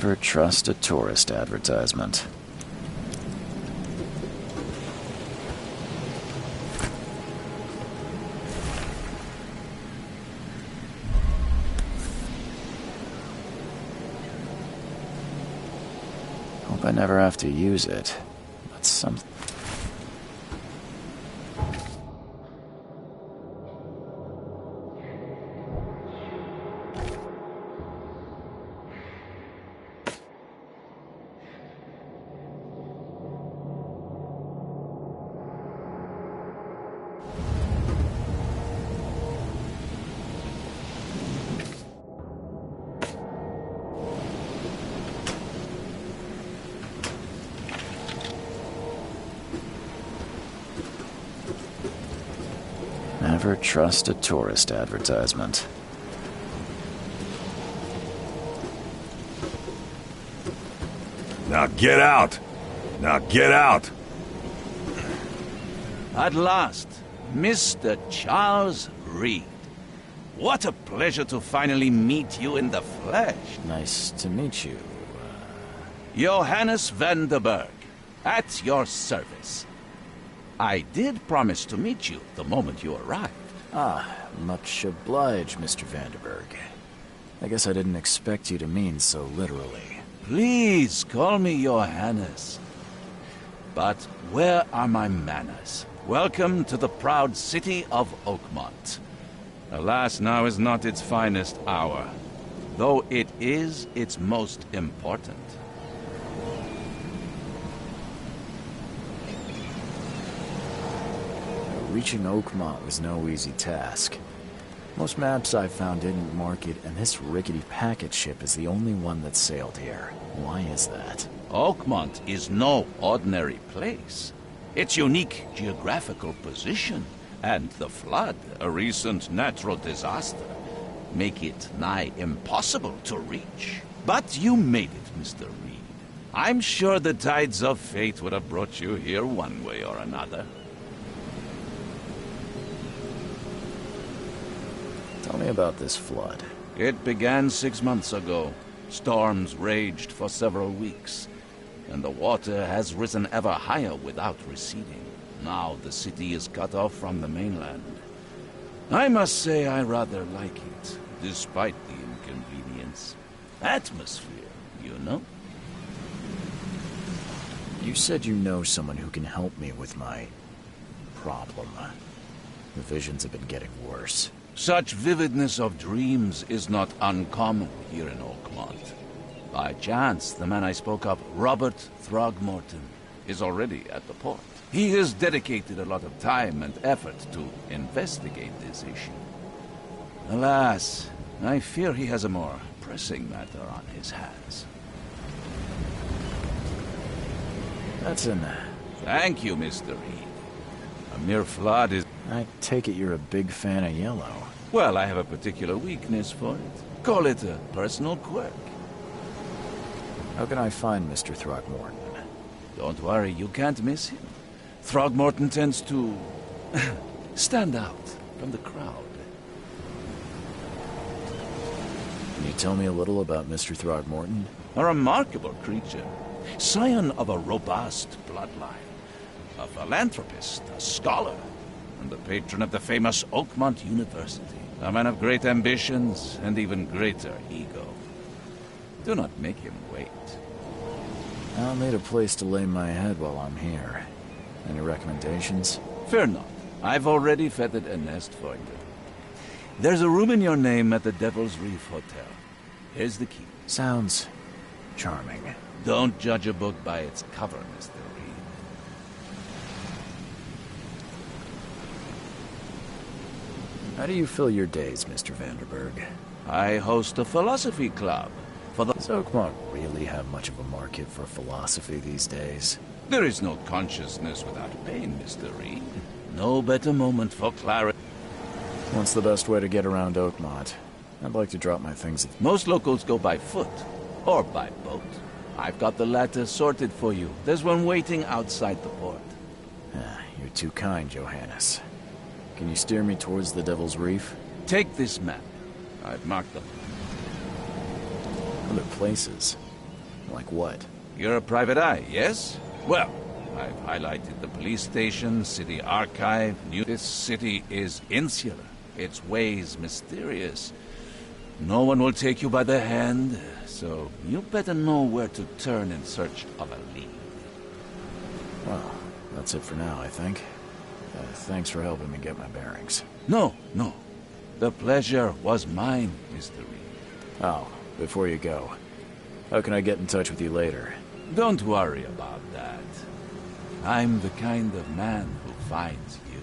Never trust a tourist advertisement. Hope I never have to use it. But something. Never trust a tourist advertisement. Now get out! Now get out! At last, Mr. Charles Reed. What a pleasure to finally meet you in the flesh. Nice to meet you. Johannes Vanderberg, at your service. I did promise to meet you the moment you arrived. Much obliged, Mr. Vanderberg. I guess I didn't expect you to mean so literally. Please call me Johannes. But where are my manners? Welcome to the proud city of Oakmont. Alas, now is not its finest hour, though it is its most important. Reaching Oakmont was no easy task. Most maps I found didn't mark it, and this rickety packet ship is the only one that sailed here. Why is that? Oakmont is no ordinary place. Its unique geographical position and the flood, a recent natural disaster, make it nigh impossible to reach. But you made it, Mr. Reed. I'm sure the tides of fate would have brought you here one way or another. Tell me about this flood. It began 6 months ago. Storms raged for several weeks, and the water has risen ever higher without receding. Now the city is cut off from the mainland. I must say I rather like it, despite the inconvenience. Atmosphere, you know? You said you know someone who can help me with my problem. The visions have been getting worse. Such vividness of dreams is not uncommon here in Oakmont. By chance, the man I spoke of, Robert Throgmorton, is already at the port. He has dedicated a lot of time and effort to investigate this issue. Alas, I fear he has a more pressing matter on his hands. That's an... Thank you, Mr. Reed. A mere flood is... I take it you're a big fan of yellow. Well, I have a particular weakness for it. Call it a personal quirk. How can I find Mr. Throgmorton? Don't worry, you can't miss him. Throgmorton tends to... stand out from the crowd. Can you tell me a little about Mr. Throgmorton? A remarkable creature. Scion of a robust bloodline. A philanthropist, a scholar, and the patron of the famous Oakmont University. A man of great ambitions and even greater ego. Do not make him wait. I'll need a place to lay my head while I'm here. Any recommendations? Fear not. I've already feathered a nest for you. There's a room in your name at the Devil's Reef Hotel. Here's the key. Sounds charming. Don't judge a book by its cover, Mr. Reed. How do you fill your days, Mr. Vanderberg? I host a philosophy club for the... Does Oakmont really have much of a market for philosophy these days? There is no consciousness without pain, Mr. Reed. No better moment for clarity. What's the best way to get around Oakmont? I'd like to drop my things at... Most locals go by foot or by boat. I've got the latter sorted for you. There's one waiting outside the port. You're too kind, Johannes. Can you steer me towards the Devil's Reef? Take this map. I've marked them. Other places. Like what? You're a private eye, yes? Well, I've highlighted the police station, city archive. This city is insular, its ways mysterious. No one will take you by the hand, so you better know where to turn in search of a lead. Well, that's it for now, I think. Thanks for helping me get my bearings. No. The pleasure was mine, Mr. Reed. Oh, before you go, how can I get in touch with you later? Don't worry about that. I'm the kind of man who finds you.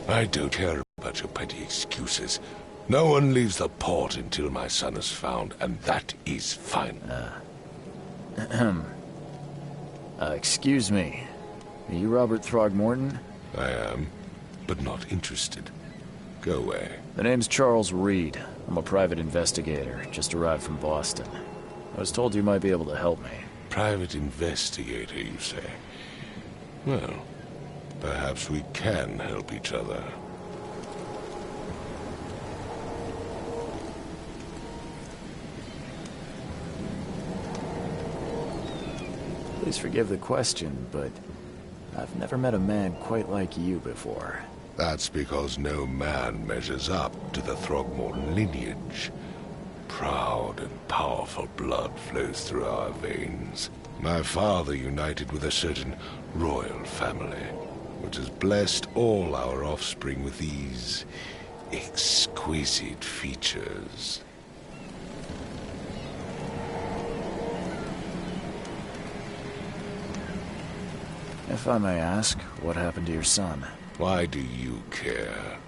I don't care about your petty excuses. No one leaves the port until my son is found, and that is fine. Excuse me. Are you Robert Throgmorton? I am, but not interested. Go away. The name's Charles Reed. I'm a private investigator, just arrived from Boston. I was told you might be able to help me. Private investigator, you say? Well, perhaps we can help each other. Please forgive the question, but I've never met a man quite like you before. That's because no man measures up to the Throgmorton lineage. Proud and powerful blood flows through our veins. My father united with a certain royal family, which has blessed all our offspring with these exquisite features. If I may ask, what happened to your son? Why do you care?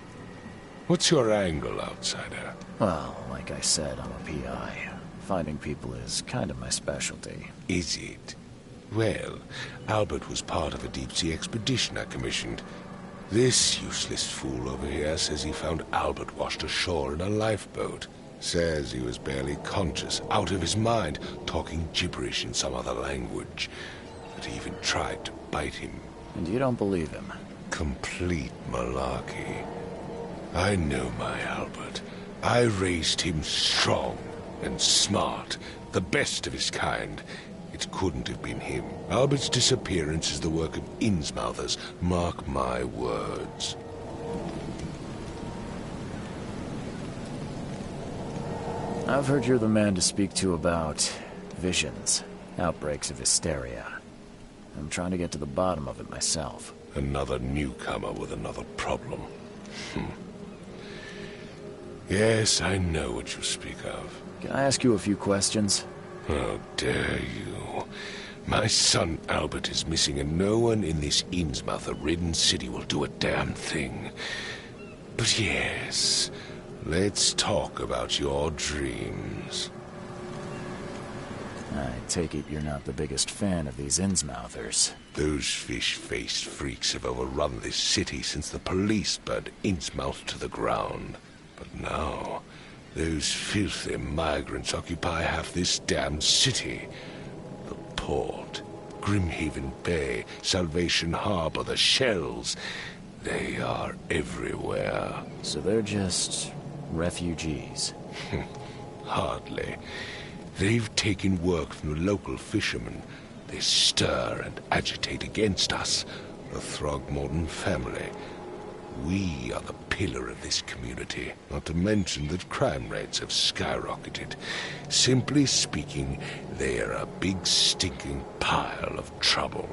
What's your angle, outsider? Well, like I said, I'm a PI. Finding people is kind of my specialty. Is it? Well, Albert was part of a deep-sea expedition I commissioned. This useless fool over here says he found Albert washed ashore in a lifeboat. Says he was barely conscious, out of his mind, talking gibberish in some other language. That he even tried to bite him. And you don't believe him? Complete malarkey. I know my Albert. I raised him strong and smart, the best of his kind. It couldn't have been him. Albert's disappearance is the work of Innsmouthers. Mark my words. I've heard you're the man to speak to about visions, outbreaks of hysteria. I'm trying to get to the bottom of it myself. Another newcomer with another problem. Yes, I know what you speak of. Can I ask you a few questions? How dare you? My son Albert is missing, and no one in this Innsmouther-ridden city will do a damn thing. But yes, let's talk about your dreams. I take it you're not the biggest fan of these Innsmouthers. Those fish-faced freaks have overrun this city since the police burned Innsmouth to the ground. But now, those filthy migrants occupy half this damned city. The port, Grimhaven Bay, Salvation Harbor, the shells. They are everywhere. So they're just refugees? Hardly. They've taken work from the local fishermen. They stir and agitate against us, the Throgmorton family. We are the pillar of this community, not to mention that crime rates have skyrocketed. Simply speaking, they are a big stinking pile of trouble.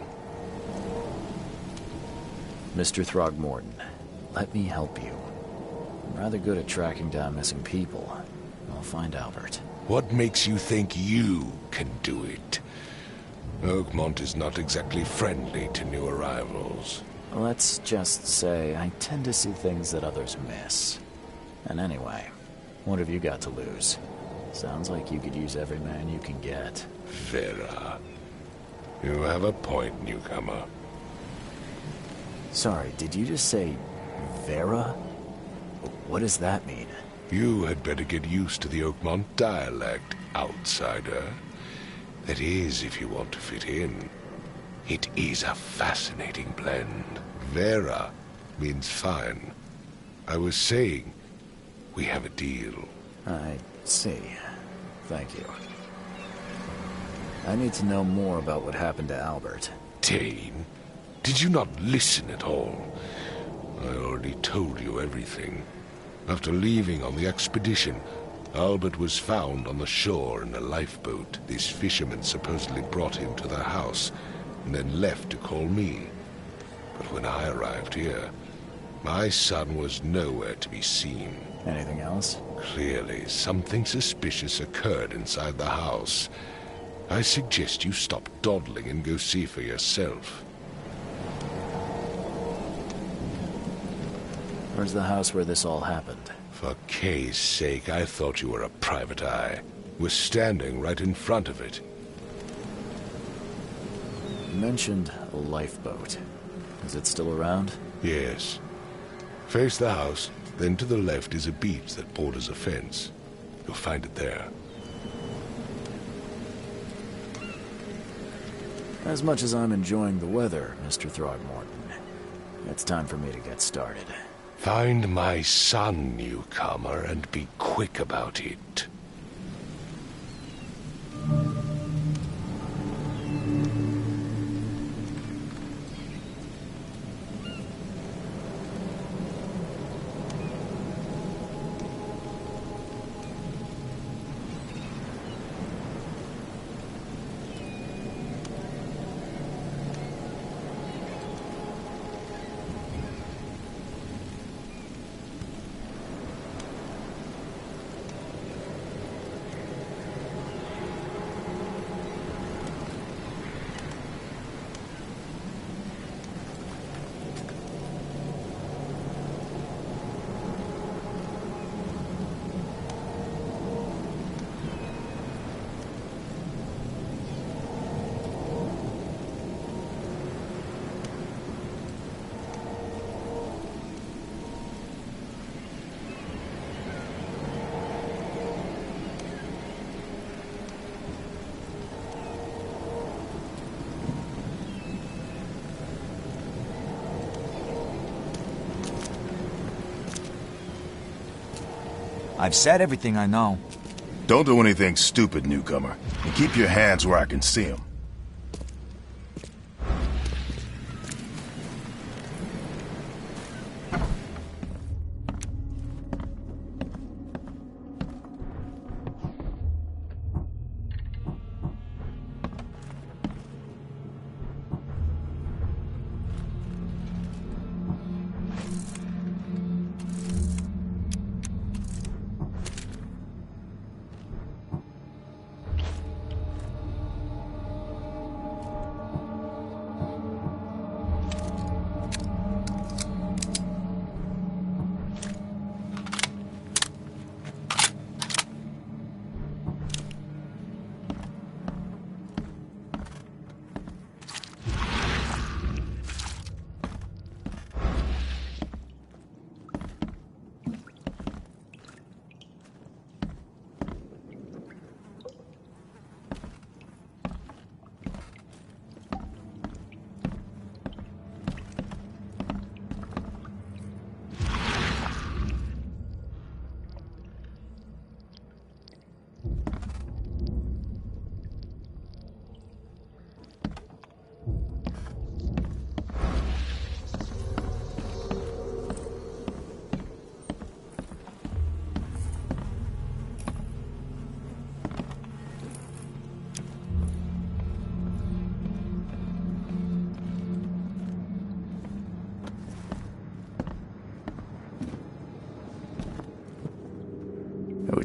Mr. Throgmorton, let me help you. I'm rather good at tracking down missing people. I'll find Albert. What makes you think you can do it? Oakmont is not exactly friendly to new arrivals. Let's just say I tend to see things that others miss. And anyway, what have you got to lose? Sounds like you could use every man you can get. Vera. You have a point, newcomer. Sorry, did you just say Vera? What does that mean? You had better get used to the Oakmont dialect, outsider. That is, if you want to fit in. It is a fascinating blend. Vera means fine. I was saying, we have a deal. I see. Thank you. I need to know more about what happened to Albert. Dane, did you not listen at all? I already told you everything. After leaving on the expedition, Albert was found on the shore in a lifeboat. These fishermen supposedly brought him to their house, and then left to call me. But when I arrived here, my son was nowhere to be seen. Anything else? Clearly, something suspicious occurred inside the house. I suggest you stop dawdling and go see for yourself. Where's the house where this all happened? For Kay's sake, I thought you were a private eye. We're standing right in front of it. You mentioned a lifeboat. Is it still around? Yes. Face the house, then to the left is a beach that borders a fence. You'll find it there. As much as I'm enjoying the weather, Mr. Throgmorton, it's time for me to get started. Find my son, newcomer, and be quick about it. I've said everything I know. Don't do anything stupid, newcomer. And keep your hands where I can see them.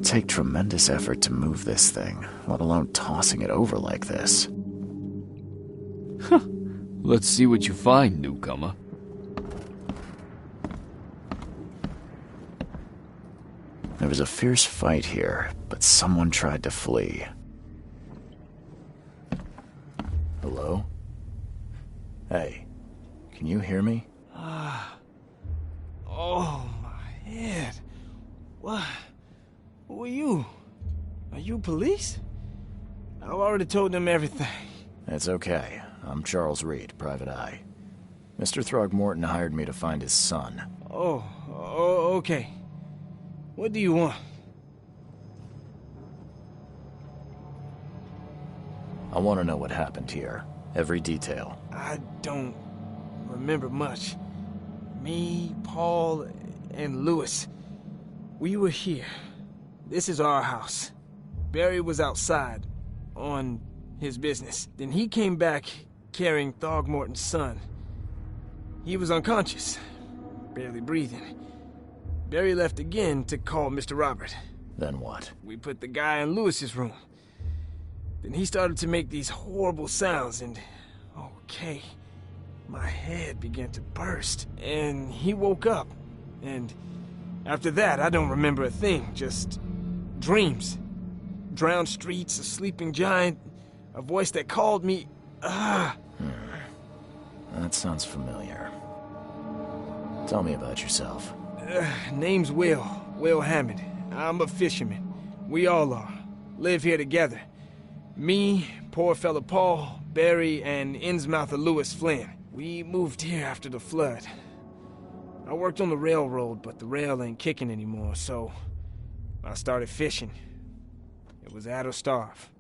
take tremendous effort to move this thing, let alone tossing it over like this. Let's see what you find, newcomer. There was a fierce fight here, but someone tried to flee. Hello? Hey, can you hear me? Oh, my head. What? Who are you? Are you police? I've already told them everything. It's okay. I'm Charles Reed, Private Eye. Mr. Throgmorton hired me to find his son. Oh, okay. What do you want? I want to know what happened here. Every detail. I don't remember much. Me, Paul, and Lewis. We were here. This is our house. Barry was outside, on his business. Then he came back carrying Throgmorton's son. He was unconscious, barely breathing. Barry left again to call Mr. Robert. Then what? We put the guy in Lewis's room. Then he started to make these horrible sounds and... okay. My head began to burst, and he woke up. And after that, I don't remember a thing, just dreams. Drowned streets, a sleeping giant, a voice that called me... That sounds familiar. Tell me about yourself. Name's Will Hammond. I'm a fisherman. We all are. Live here together. Me, poor fella Paul, Barry, and Innsmouther Lewis Flynn. We moved here after the flood. I worked on the railroad, but the rail ain't kicking anymore, so I started fishing. It was add or starve.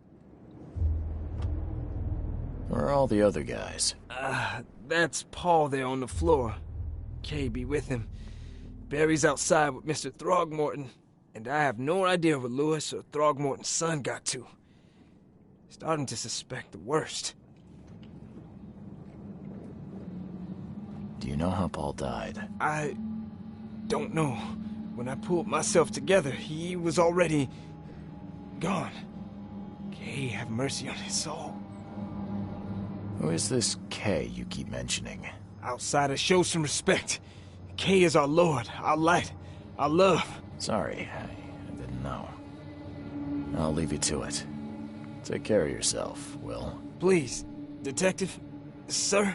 Where are all the other guys? That's Paul there on the floor. Kay be with him. Barry's outside with Mr. Throgmorton, and I have no idea where Lewis or Throgmorton's son got to. Starting to suspect the worst. Do you know how Paul died? I don't know. When I pulled myself together, he was already gone. Kay have mercy on his soul. Who is this Kay you keep mentioning? Outsiders, show some respect. Kay is our lord, our light, our love. Sorry, I didn't know. I'll leave you to it. Take care of yourself, Will. Please, detective, sir,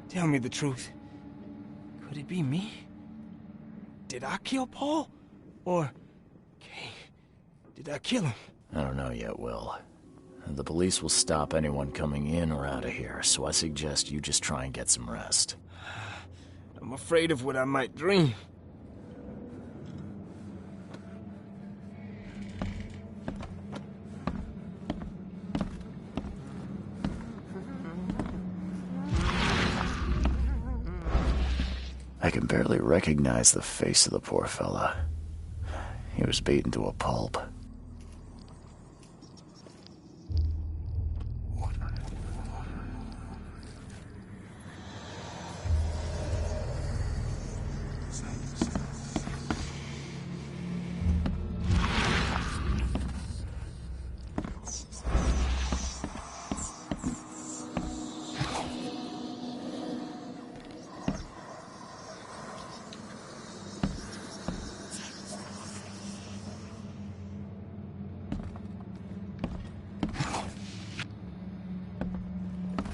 tell me the truth. Could it be me? Did I kill Paul? Or, Kay, did I kill him? I don't know yet, Will. The police will stop anyone coming in or out of here, so I suggest you just try and get some rest. I'm afraid of what I might dream. I can barely recognize the face of the poor fella. He was beaten to a pulp.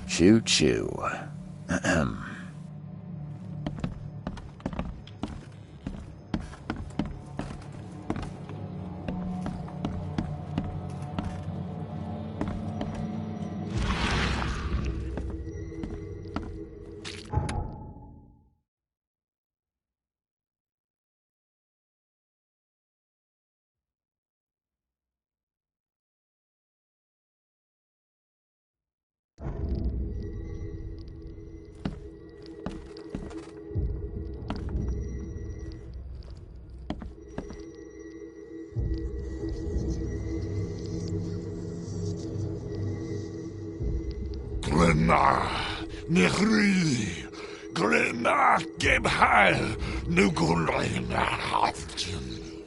Choo choo. Ahem. Glenna, Nehri, Glenna, Gebhal, Nugulen, Haftin.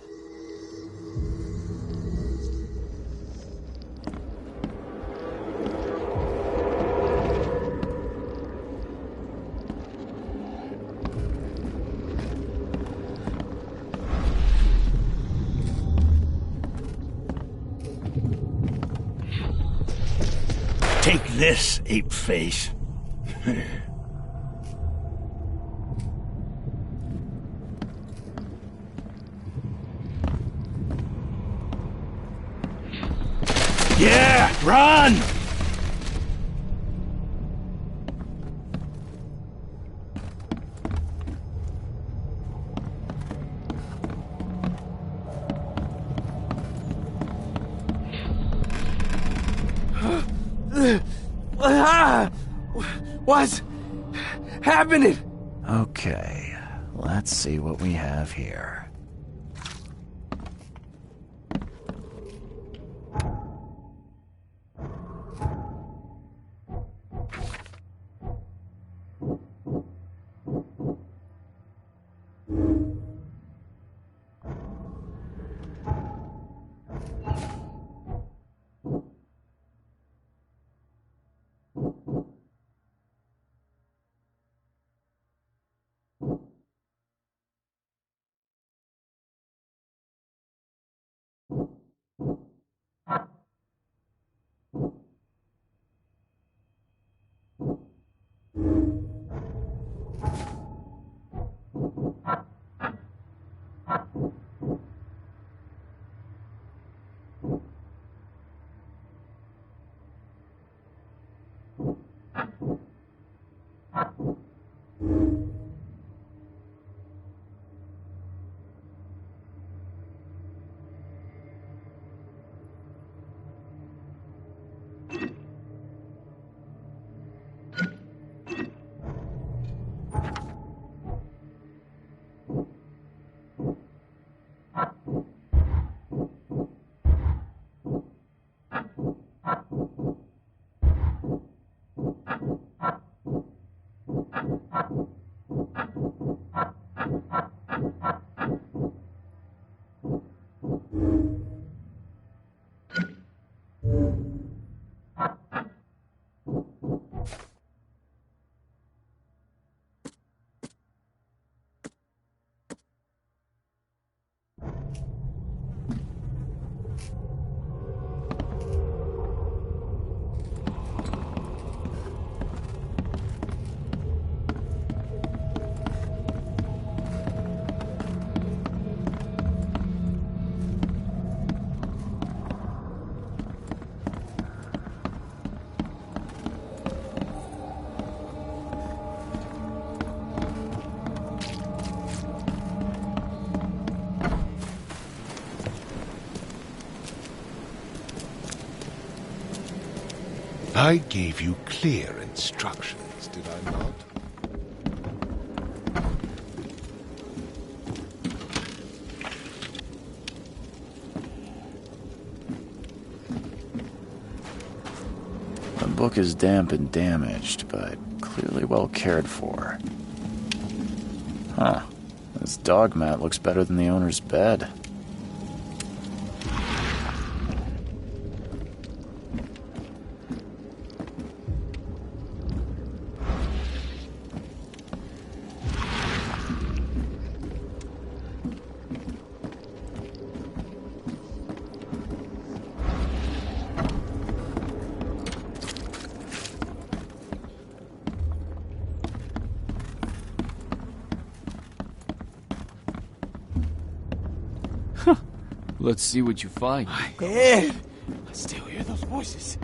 this, ape face. Yeah, run! What's happening? Okay, let's see what we have here. I gave you clear instructions, did I not? The book is damp and damaged, but clearly well cared for. Huh. This dog mat looks better than the owner's bed. Let's see what you find. My head! I still hear those voices.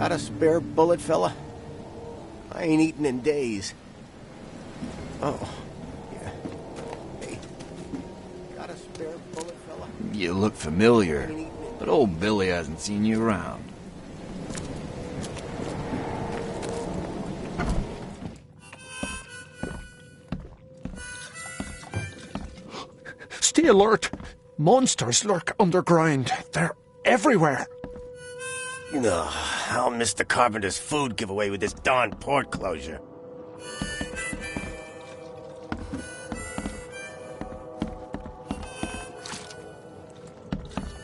Got a spare bullet, fella? I ain't eaten in days. Oh, yeah. Hey, got a spare bullet, fella? You look familiar, but old Billy hasn't seen you around. Stay alert! Monsters lurk underground. They're everywhere. Ugh, I'll miss the carpenter's food giveaway with this darn port closure.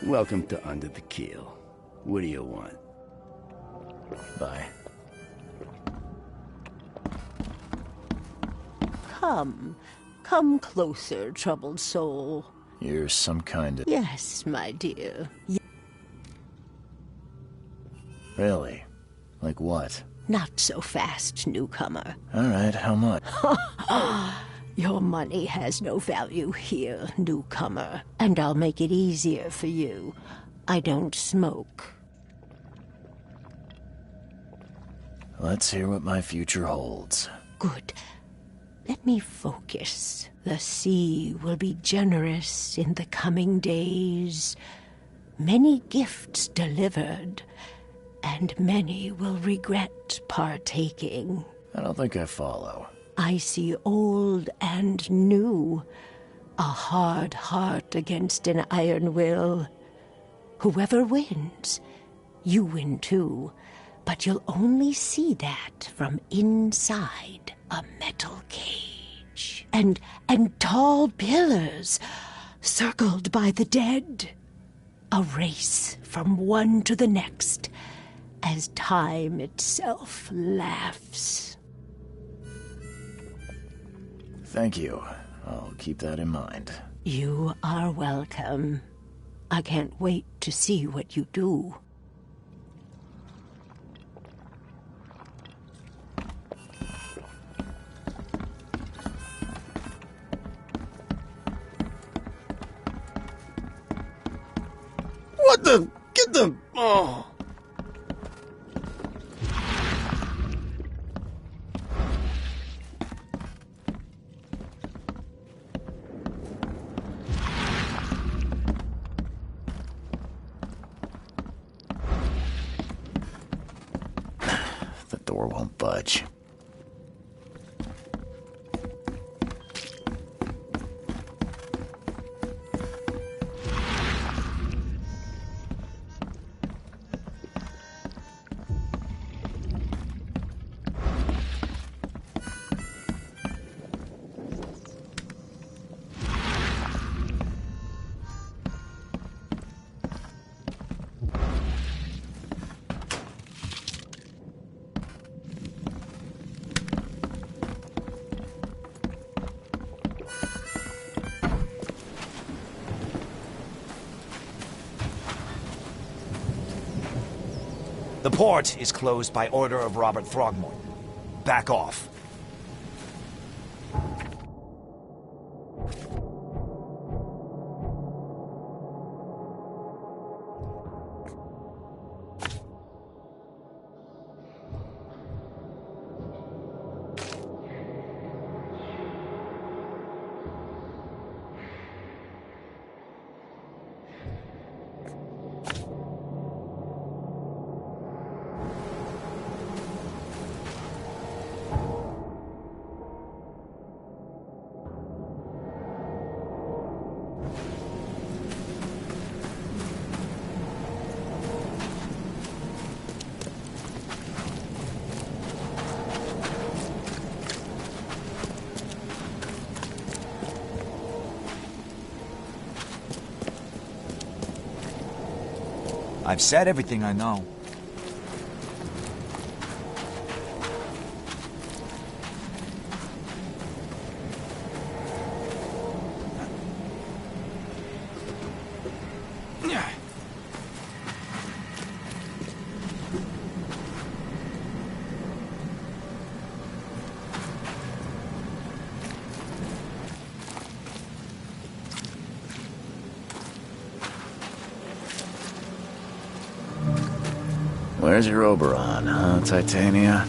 Welcome to Under the Keel. What do you want? Bye. Come closer, troubled soul. You're some kind of... Yes, my dear. Really? Like what? Not so fast, newcomer. All right, how much? Your money has no value here, newcomer. And I'll make it easier for you. I don't smoke. Let's hear what my future holds. Good. Let me focus. The sea will be generous in the coming days. Many gifts delivered, and many will regret partaking. I don't think I follow. I see old and new. A hard heart against an iron will. Whoever wins, you win too. But you'll only see that from inside a metal cage. And tall pillars, circled by the dead. A race from one to the next, as time itself laughs. Thank you. I'll keep that in mind. You are welcome. I can't wait to see what you do. What the? Get them! Oh! The door won't budge. The port is closed by order of Robert Throgmorton. Back off. I've said everything I know. Where's your Oberon, huh, Titania?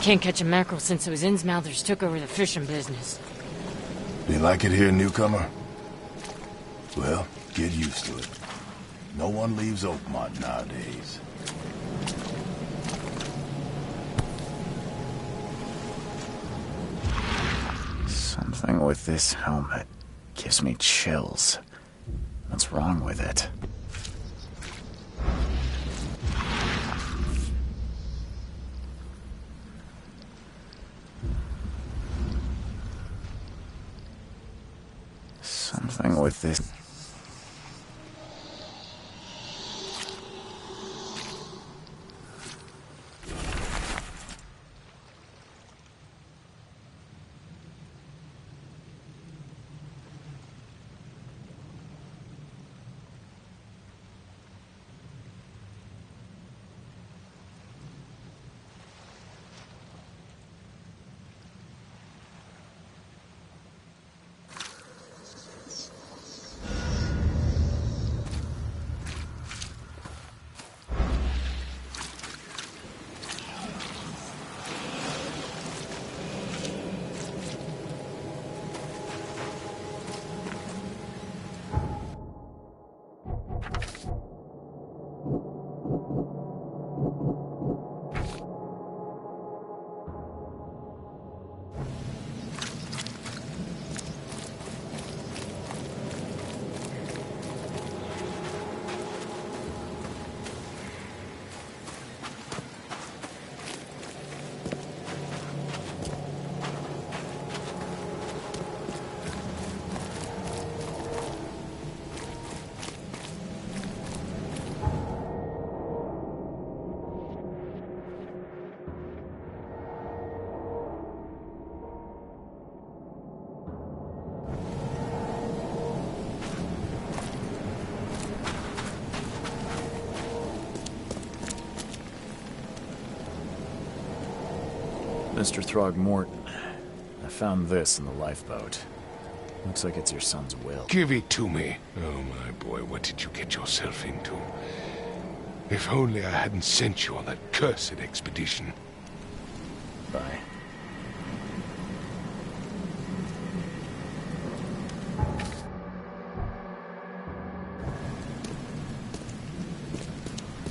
Can't catch a mackerel since those Innsmouthers took over the fishing business. You like it here, newcomer? Well, get used to it. No one leaves Oakmont nowadays. Something with this helmet gives me chills. What's wrong with it? Something with this... Mr. Throgmorton, I found this in the lifeboat. Looks like it's your son's will. Give it to me. Oh, my boy, what did you get yourself into? If only I hadn't sent you on that cursed expedition. Bye.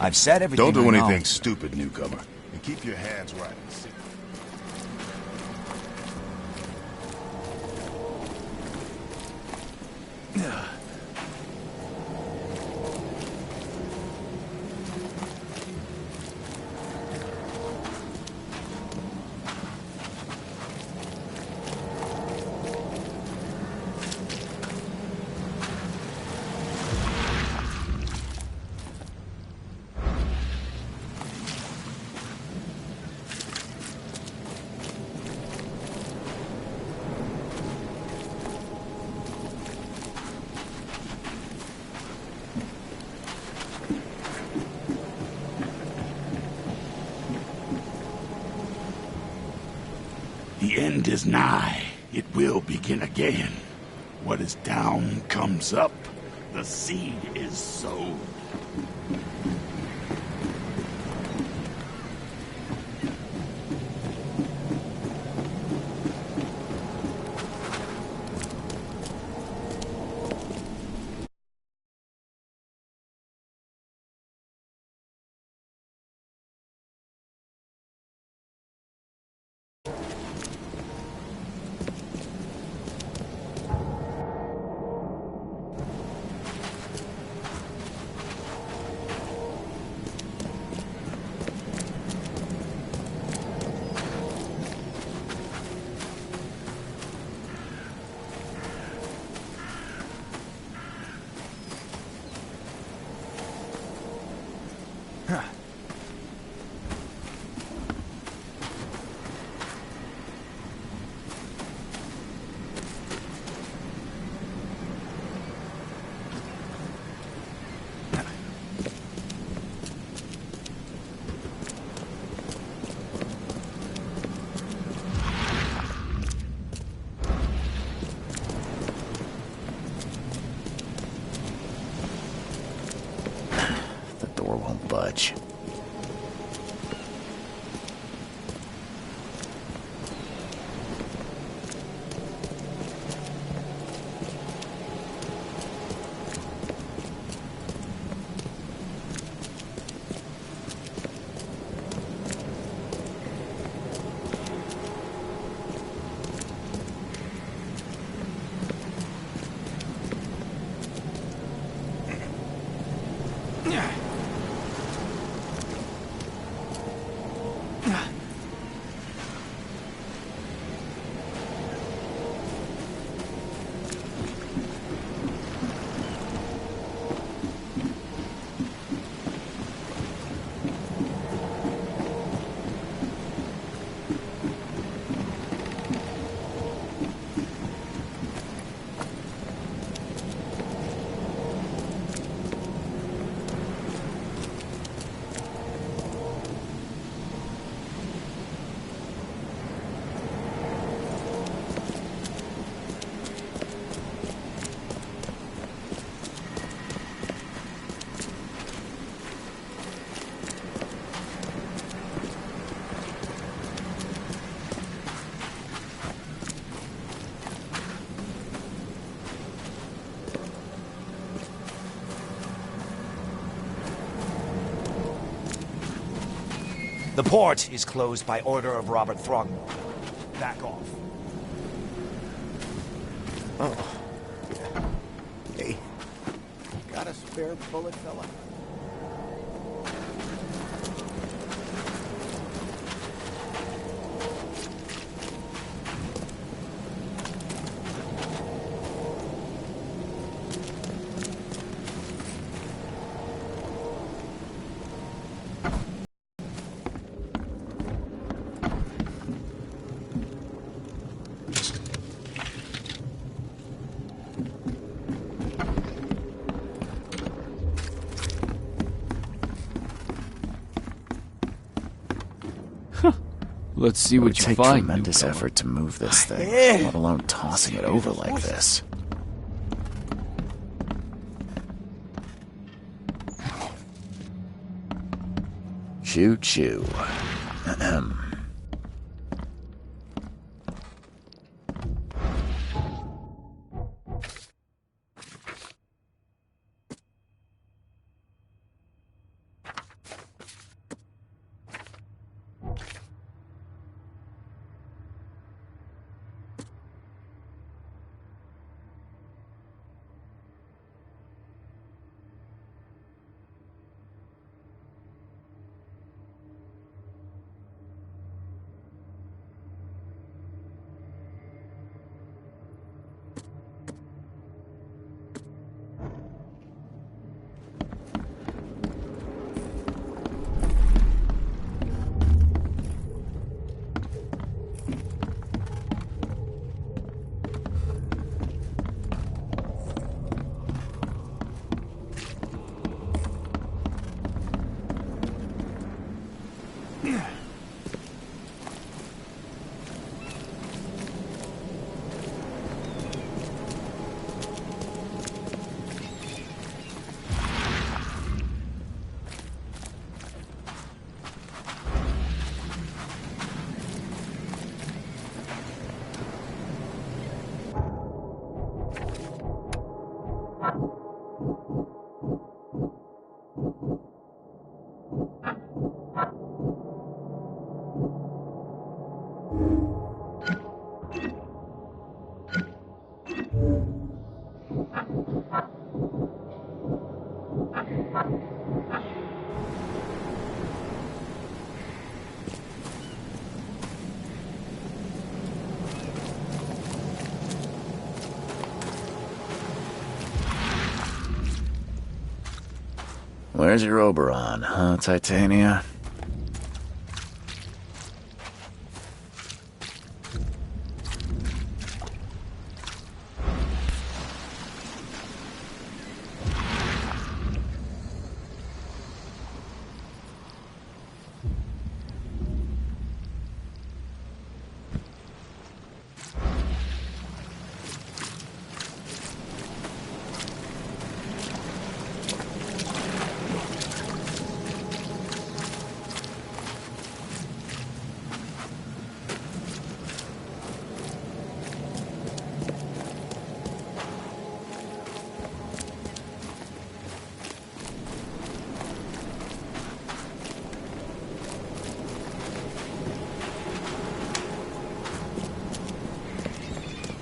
I've said everything. Don't do I know. anything stupid, newcomer. And keep your hands right. The end is nigh. It will begin again. What is down comes up. The seed is sowed. door won't budge. The port is closed by order of Robert Throgmorton. Back off. Oh. Yeah. Hey. Got a spare bullet, fella? Let's see what you It would take find. Tremendous effort to move this thing, let alone tossing it over like this. Choo choo. Ahem. Where's your Oberon, huh, Titania?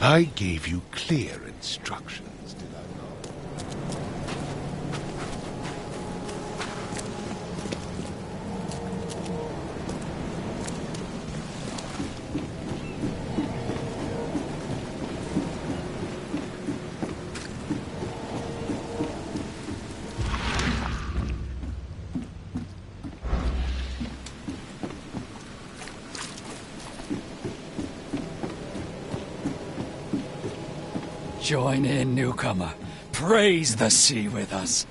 I gave you clear instructions, did I not? Join in, newcomer. Praise the sea with us.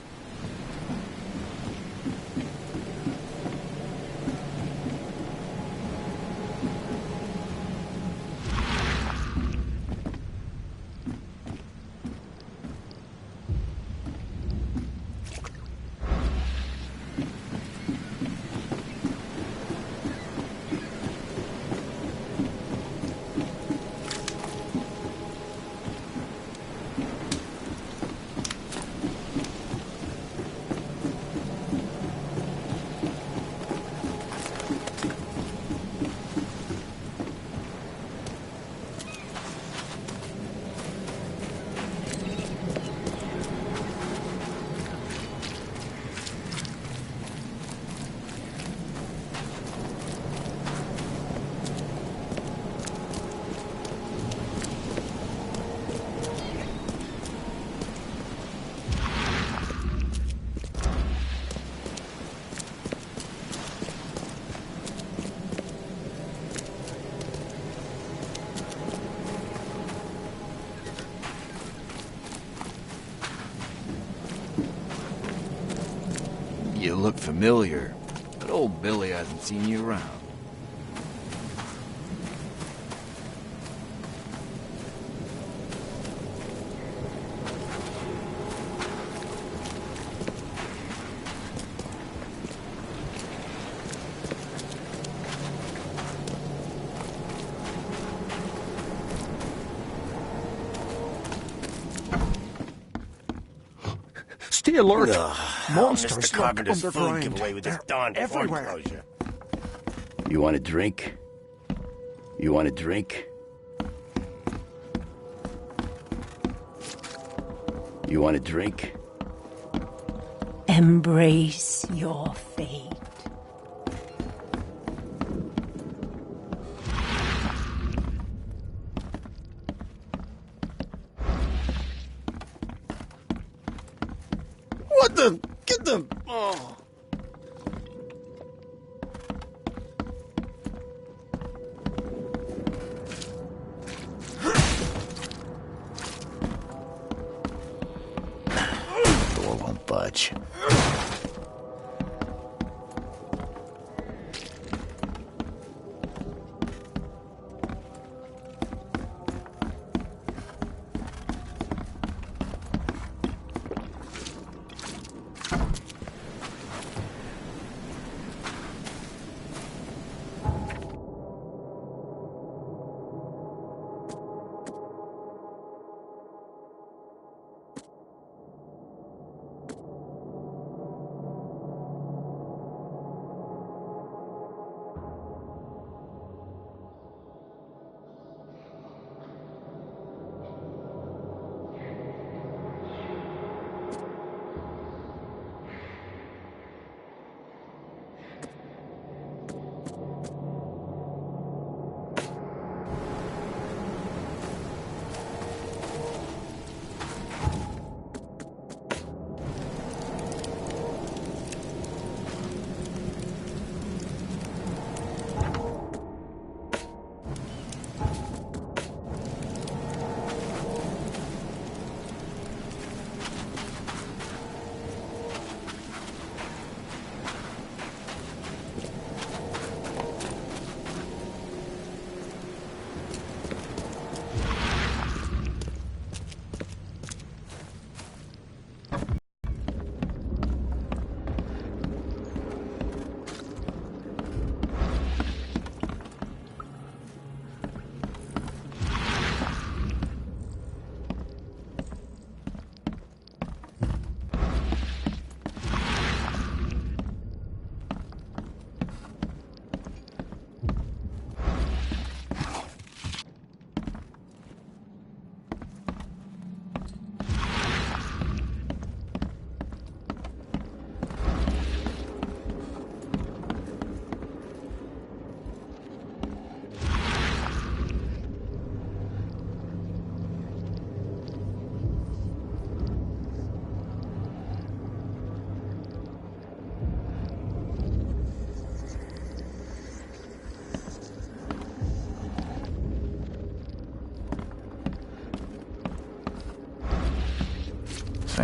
You look familiar, but old Billy hasn't seen you around. Stay alert! Ugh, Monsters Mr. lurk Carpenter's food underground. giveaway with this They're darn everywhere. foreclosure. You want a drink? You want a drink? You want a drink? Embrace your fate. What the? Get the... Oh. Door won't budge.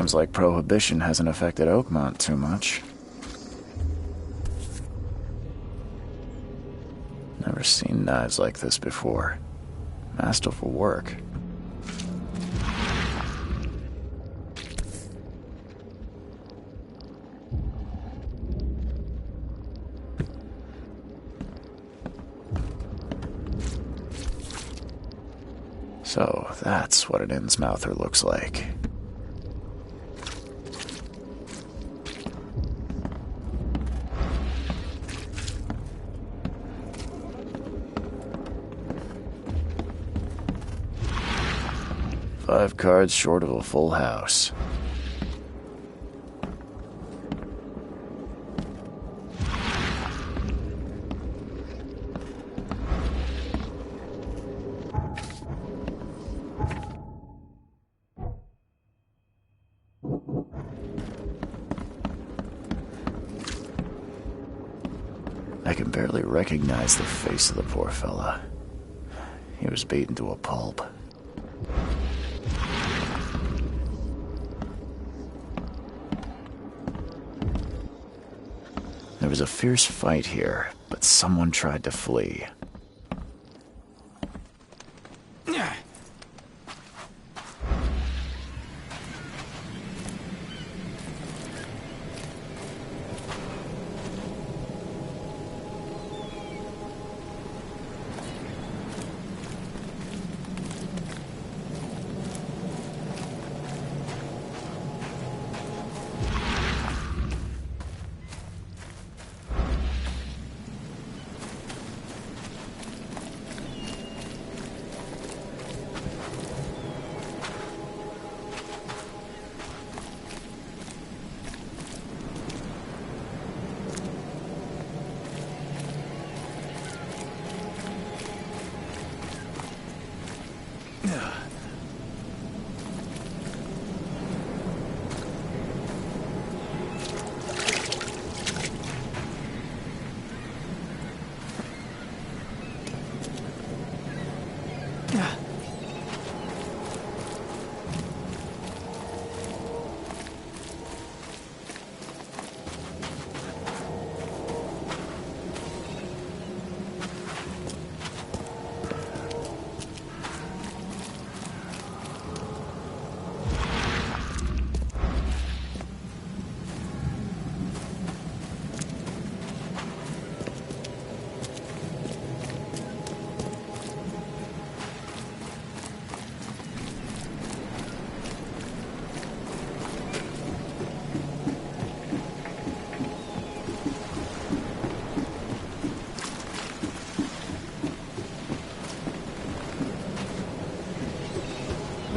Sounds like Prohibition hasn't affected Oakmont too much. Never seen knives like this before. Masterful work. So, that's what an Innsmouther looks like. Five cards short of a full house. I can barely recognize the face of the poor fella. He was beaten to a pulp. There was a fierce fight here, but someone tried to flee.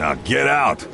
Now get out!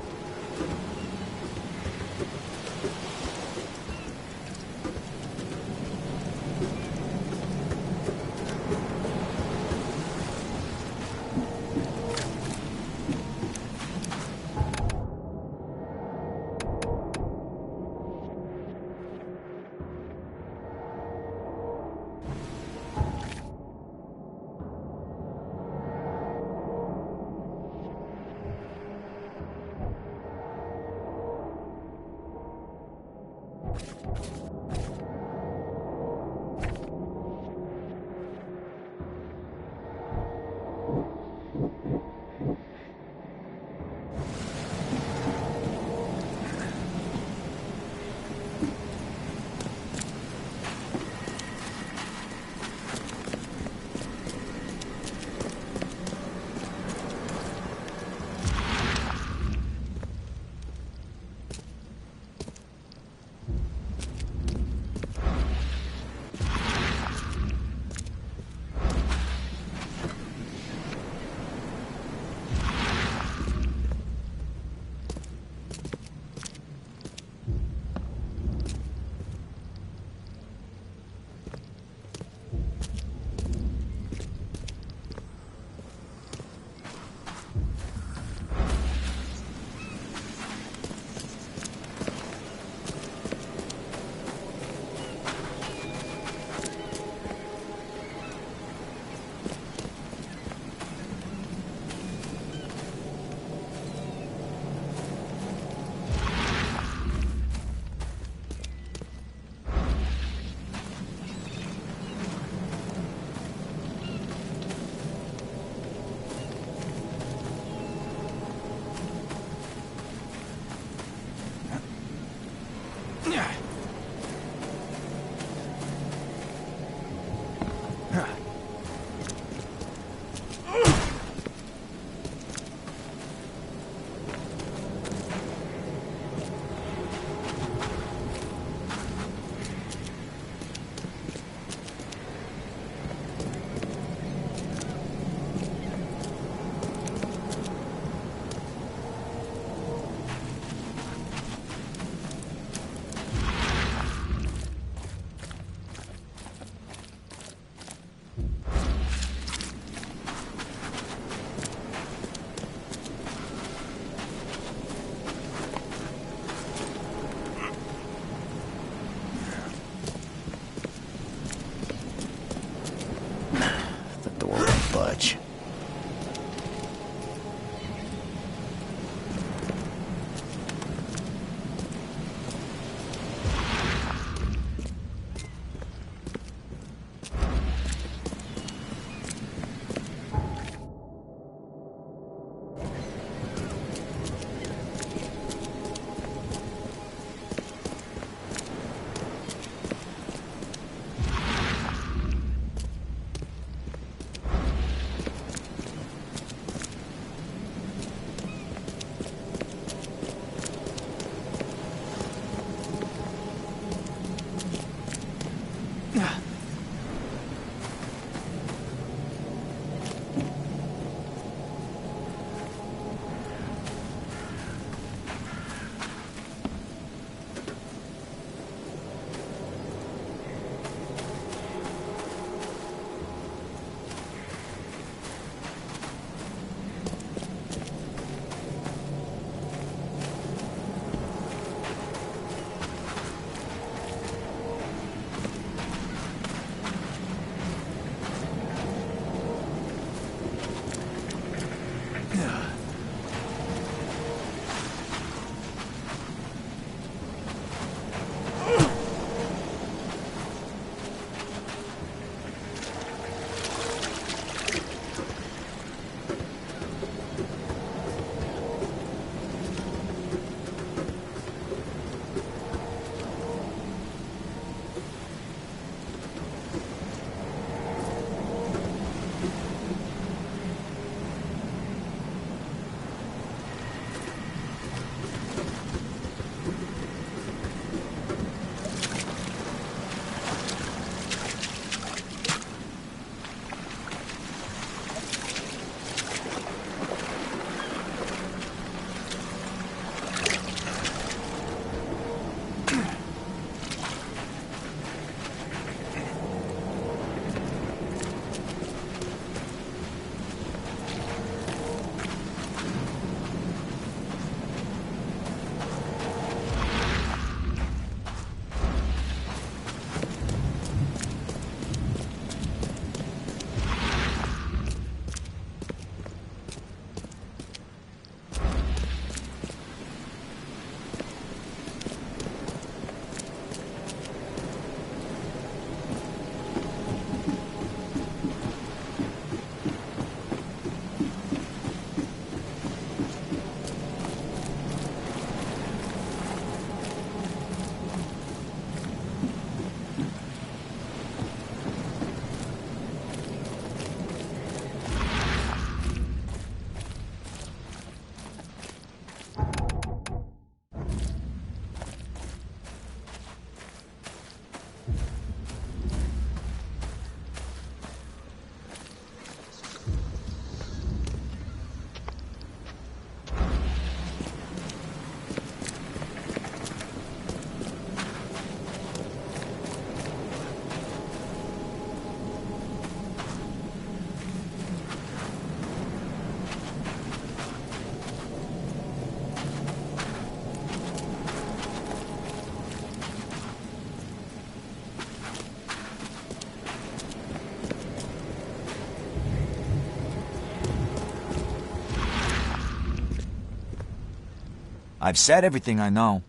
I've said everything I know.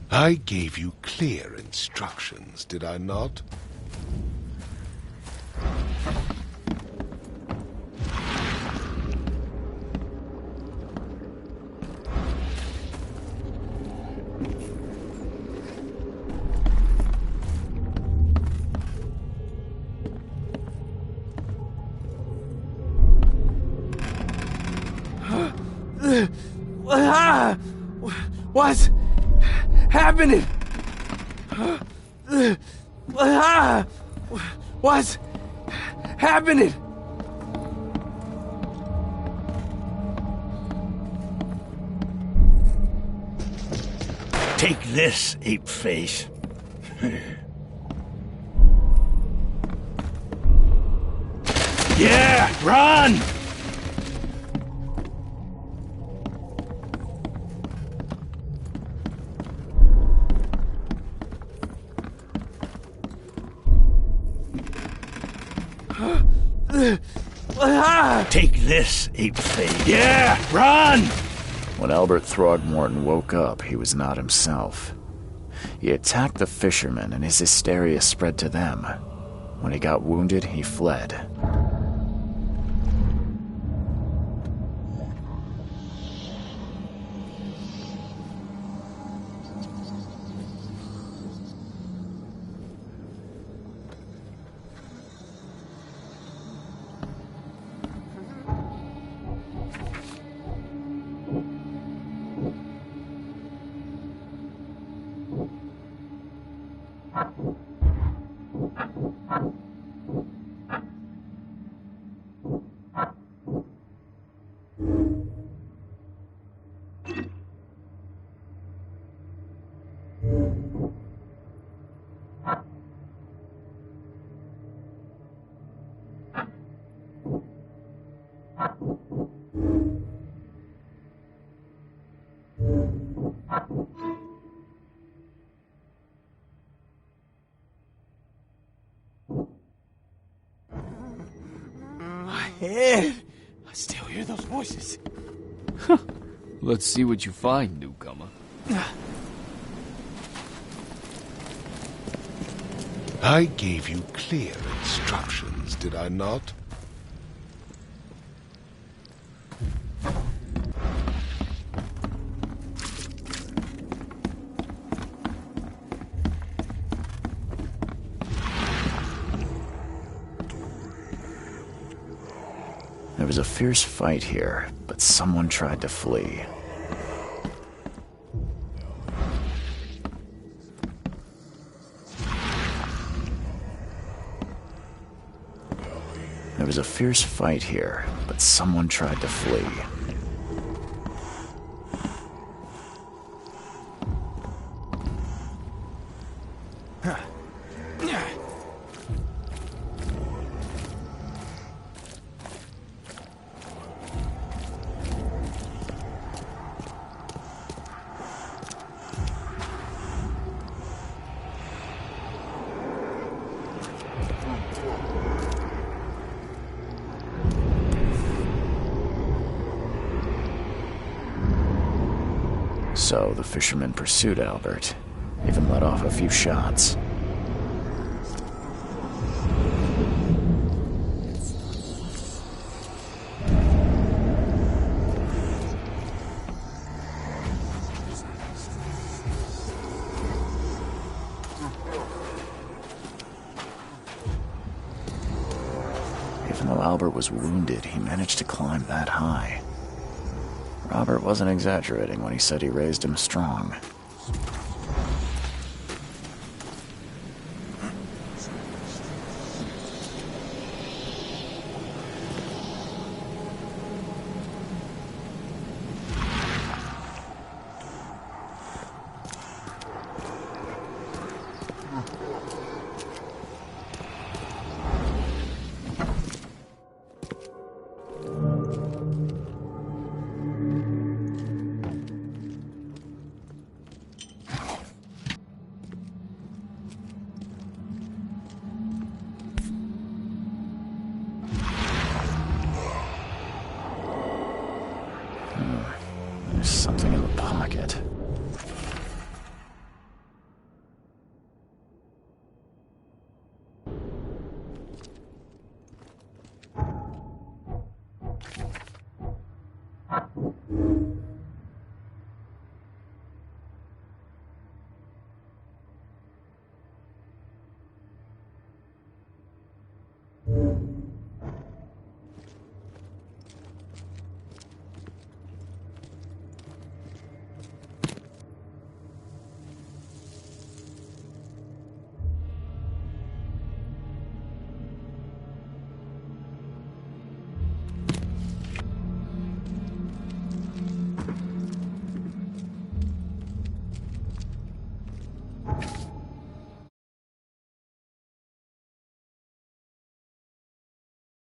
I gave you clear instructions, did I not? What's happening? What's happening? Take this, ape face. Yeah, run! Take this, ape face. Yeah, run! When Albert Throgmorton woke up, he was not himself. He attacked the fishermen, and his hysteria spread to them. When he got wounded, he fled. Head. I still hear those voices. Let's see what you find, newcomer. I gave you clear instructions, did I not? There was a fierce fight here, but someone tried to flee. There was a fierce fight here, but someone tried to flee. So the fisherman pursued Albert, even let off a few shots. Even though Albert was wounded, he managed to climb that high. Robert wasn't exaggerating when he said he raised him strong. There's something in the pocket.